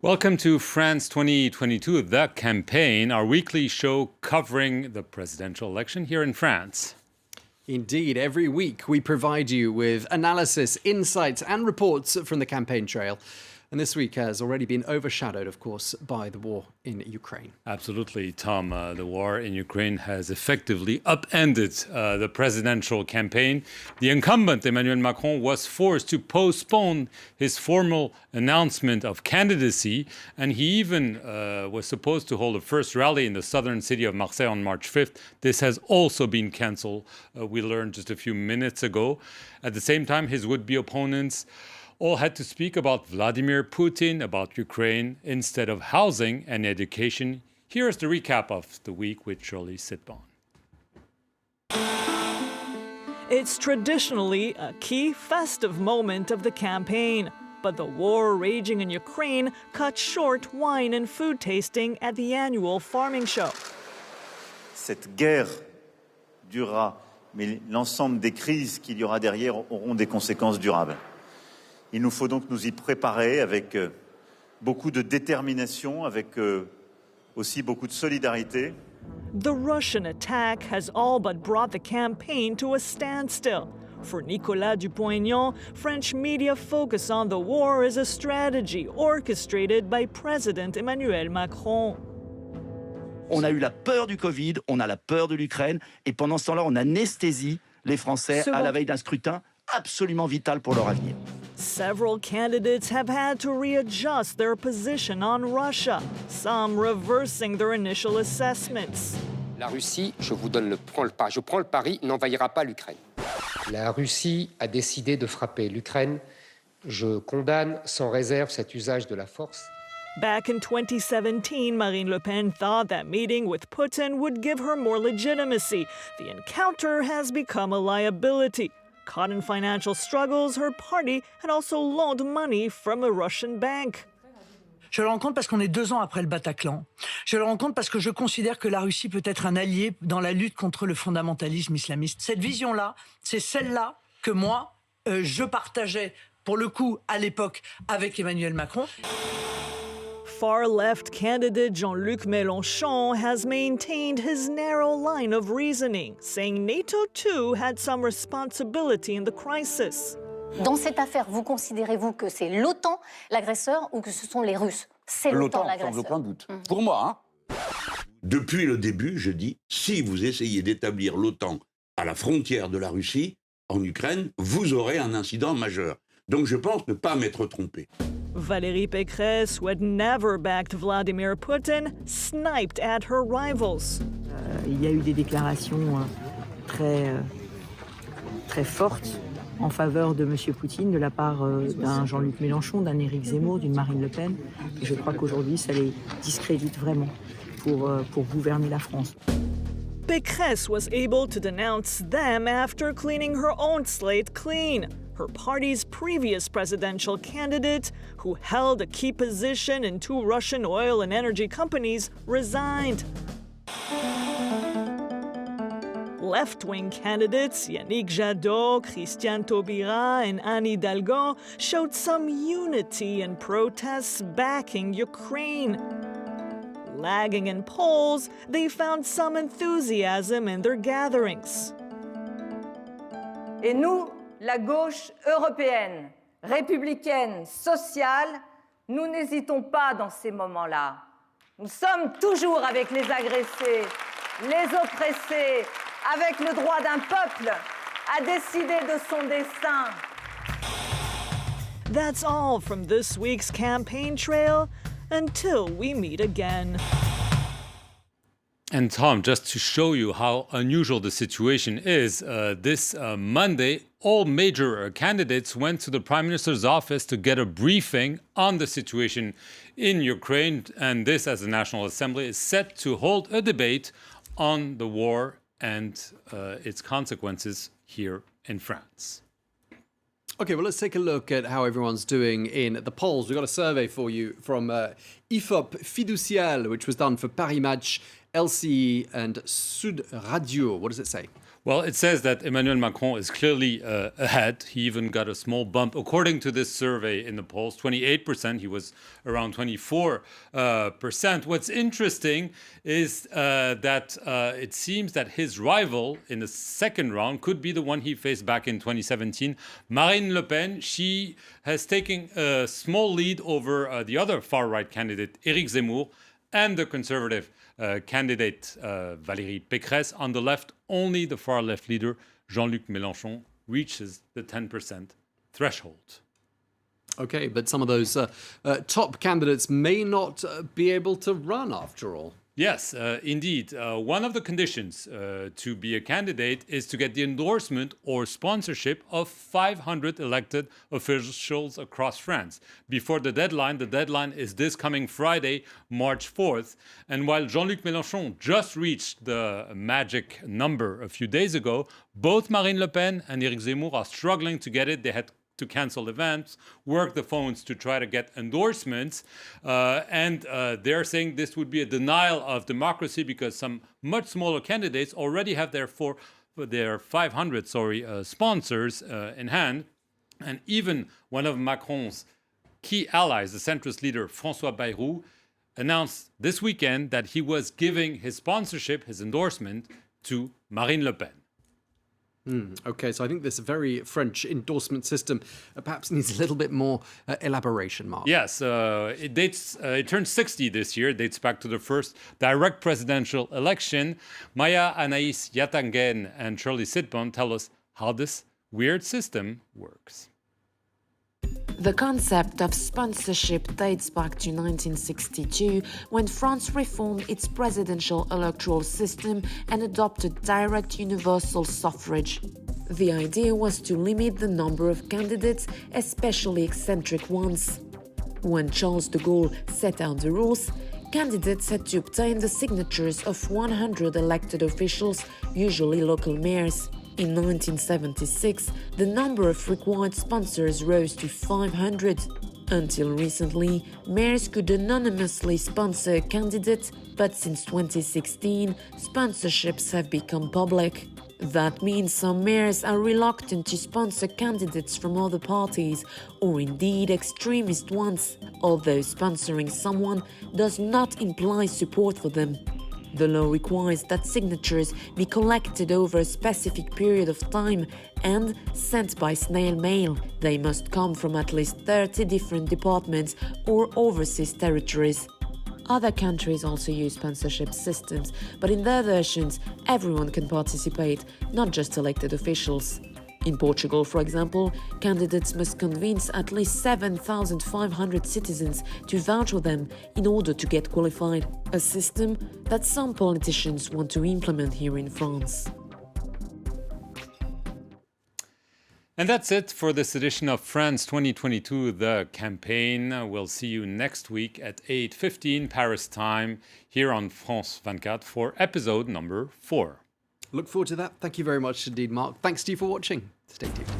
Welcome to France 2022, The Campaign, our weekly show covering the presidential election here in France. Indeed, every week we provide you with analysis, insights and reports from the campaign trail. And this week has already been overshadowed, of course, by the war in Ukraine. Absolutely, Tom. The war in Ukraine has effectively upended the presidential campaign. The incumbent, Emmanuel Macron, was forced to postpone his formal announcement of candidacy, and he even was supposed to hold a first rally in the southern city of Marseille on March 5th. This has also been cancelled, we learned just a few minutes ago. At the same time, his would-be opponents all had to speak about Vladimir Putin, about Ukraine, instead of housing and education. Here's the recap of the week with Shirley Sitbon. It's traditionally a key festive moment of the campaign, but the war raging in Ukraine cut short wine and food tasting at the annual farming show. Cette guerre durera, mais l'ensemble des crises qu'il y aura derrière auront des conséquences durables. Il nous faut donc nous y préparer avec beaucoup de détermination, avec aussi beaucoup de solidarité. The Russian attack has all but brought the campaign to a standstill. For Nicolas Dupont-Aignan, French media focus on the war as a strategy orchestrated by President Emmanuel Macron. On a eu la peur du Covid, on a la peur de l'Ukraine, et pendant ce temps-là, on anesthésie les Français à la veille d'un scrutin absolument vital pour leur avenir. Several candidates have had to readjust their position on Russia, some reversing their initial assessments. La Russie, je prends le pari, n'envahira pas l'Ukraine. La Russie a décidé de frapper l'Ukraine. Je condamne sans réserve cet usage de la force. Back in 2017, Marine Le Pen thought that meeting with Putin would give her more legitimacy. The encounter has become a liability. Caught in financial struggles, her party had also loaned money from a Russian bank. Je le rencontre parce qu'on est 2 ans après le Bataclan. Je le rencontre parce que je considère que la Russie peut être un allié dans la lutte contre le fondamentalisme islamiste. Cette vision-là, c'est celle-là que moi, je partageais, pour le coup, à l'époque, avec Emmanuel Macron. Far-left candidate Jean-Luc Mélenchon has maintained his narrow line of reasoning, saying NATO too had some responsibility in the crisis. Dans cette affaire, vous considérez-vous que c'est l'OTAN l'agresseur ou que ce sont les Russes? C'est l'OTAN l'agresseur. Sans aucun doute. Pour moi, Depuis le début, je dis, si vous essayez d'établir l'OTAN à la frontière de la Russie, en Ukraine, vous aurez un incident majeur. Donc je pense ne pas m'être trompé. Valérie Pécresse, who had never backed Vladimir Putin, sniped at her rivals. Il y a eu des déclarations très fortes en faveur de M. Poutine de la part d'un Jean-Luc Mélenchon, d'un Éric Zemmour, d'une Marine Le Pen. Et je crois qu'aujourd'hui, ça les discrédite vraiment pour gouverner la France. Pécresse was able to denounce them after cleaning her own slate clean. Her party's previous presidential candidate, who held a key position in 2 Russian oil and energy companies, resigned. Left-wing candidates Yannick Jadot, Christiane Taubira, and Anne Hidalgo showed some unity in protests backing Ukraine. Lagging in polls, they found some enthusiasm in their gatherings. Et nous, la gauche européenne, républicaine, sociale, nous n'hésitons pas dans ces moments-là. Nous sommes toujours avec les agressés, les oppressés, avec le droit d'un peuple à décider de son destin. That's all from this week's campaign trail. Until we meet again. And Tom, just to show you how unusual the situation is, this Monday, all major candidates went to the Prime Minister's office to get a briefing on the situation in Ukraine. And this, as the National Assembly, is set to hold a debate on the war and its consequences here in France. Okay, well, let's take a look at how everyone's doing in the polls. We've got a survey for you from IFOP Fiducial, which was done for Paris Match LCI and Sud Radio. What does it say? Well, it says that Emmanuel Macron is clearly ahead. He even got a small bump. According to this survey in the polls, 28%. He was around 24%. What's interesting is that it seems that his rival in the second round could be the one he faced back in 2017, Marine Le Pen. She has taken a small lead over the other far-right candidate, Éric Zemmour, and the conservative candidate Valérie Pécresse. On the left, only the far-left leader, Jean-Luc Mélenchon, reaches the 10% threshold. Okay, but some of those top candidates may not be able to run after all. Yes, indeed. One of the conditions to be a candidate is to get the endorsement or sponsorship of 500 elected officials across France. Before the deadline is this coming Friday, March 4th. And while Jean-Luc Mélenchon just reached the magic number a few days ago, both Marine Le Pen and Éric Zemmour are struggling to get it. They had to cancel events, work the phones to try to get endorsements. And they're saying this would be a denial of democracy because some much smaller candidates already have their 500 sponsors in hand. And even one of Macron's key allies, the centrist leader François Bayrou, announced this weekend that he was giving his sponsorship, his endorsement, to Marine Le Pen. Okay, so I think this very French endorsement system perhaps needs a little bit more elaboration, Mark. Yes, it turned 60 this year. It dates back to the first direct presidential election. Maya Anaïs Yatangen and Shirley Sitbon tell us how this weird system works. The concept of sponsorship dates back to 1962, when France reformed its presidential electoral system and adopted direct universal suffrage. The idea was to limit the number of candidates, especially eccentric ones. When Charles de Gaulle set out the rules, candidates had to obtain the signatures of 100 elected officials, usually local mayors. In 1976, the number of required sponsors rose to 500. Until recently, mayors could anonymously sponsor a candidate, but since 2016, sponsorships have become public. That means some mayors are reluctant to sponsor candidates from other parties, or indeed extremist ones, although sponsoring someone does not imply support for them. The law requires that signatures be collected over a specific period of time and sent by snail mail. They must come from at least 30 different departments or overseas territories. Other countries also use sponsorship systems, but in their versions, everyone can participate, not just elected officials. In Portugal, for example, candidates must convince at least 7,500 citizens to vouch for them in order to get qualified, a system that some politicians want to implement here in France. And that's it for this edition of France 2022, The Campaign. We'll see you next week at 8:15 Paris time here on France 24 for episode number 4. Look forward to that. Thank you very much indeed, Mark. Thanks to you for watching. Stay tuned.